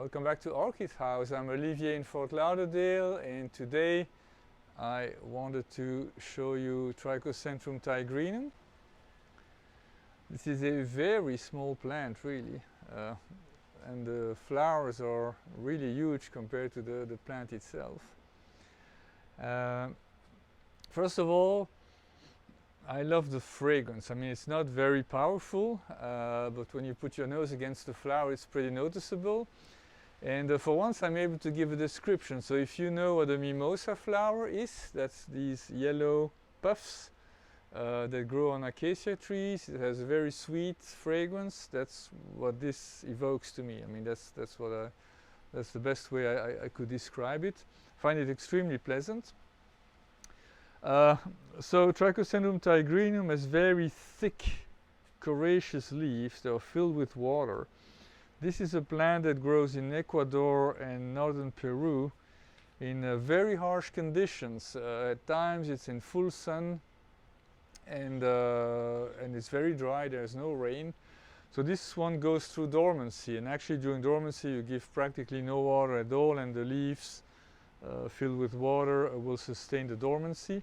Welcome back to Orchid House. I'm Olivier in Fort Lauderdale, and today I wanted to show you Trichocentrum tigrinum. This is a very small plant, really, and the flowers are really huge compared to the plant itself. First of all, I love the fragrance. I mean, it's not very powerful, but when you put your nose against the flower, it's pretty noticeable. And for once, I'm able to give a description. So if you know what a mimosa flower is, that's these yellow puffs that grow on acacia trees. It has a very sweet fragrance. That's what this evokes to me. I mean, that's the best way I could describe it. I find it extremely pleasant. So Trichocentrum tigrinum has very thick, coriaceous leaves that are filled with water. This is a plant that grows in Ecuador and northern Peru in very harsh conditions. At times it's in full sun and it's very dry, there's no rain. So this one goes through dormancy, and actually during dormancy you give practically no water at all, and the leaves filled with water will sustain the dormancy.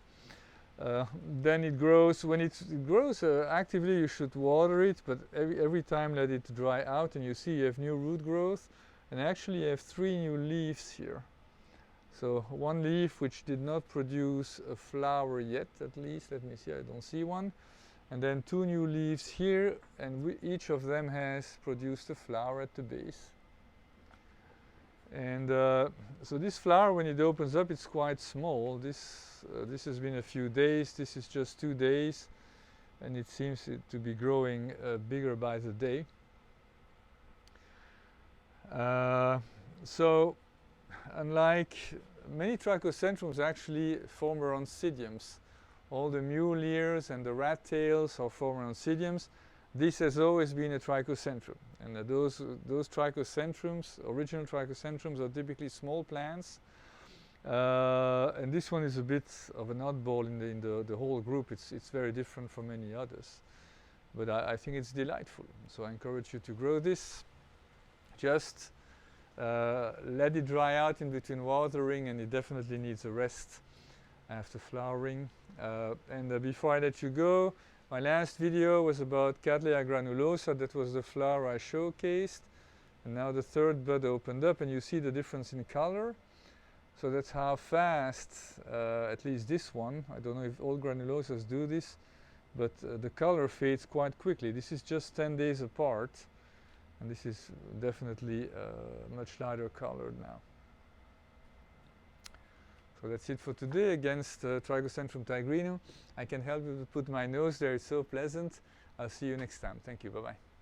Then it grows. When it grows actively, you should water it, but every time let it dry out, and you see you have new root growth, and actually you have 3 new leaves here. So one leaf which did not produce a flower yet, at least, let me see, I don't see one, and then 2 new leaves here, and each of them has produced a flower at the base. And so this flower, when it opens up, it's quite small. This has been a few days. This is just 2 days, and it seems to be growing bigger by the day. So unlike many trichocentrums, actually former oncidiums. All the mule ears and the rat tails are former oncidiums. This has always been a trichocentrum, and those trichocentrums, original trichocentrums, are typically small plants, and this one is a bit of an oddball in the whole group. It's very different from many others, but I think it's delightful. So I encourage you to grow this. Just let it dry out in between watering, and it definitely needs a rest after flowering. And before I let you go, my last video was about Cattleya granulosa. That was the flower I showcased, and now the 3rd bud opened up, and you see the difference in color. So that's how fast, at least this one, I don't know if all granulosas do this, but the color fades quite quickly. This is just 10 days apart, and this is definitely much lighter colored now. So that's it for today against Trichocentrum tigrinum. I can help you to put my nose there, it's so pleasant. I'll see you next time. Thank you, bye-bye.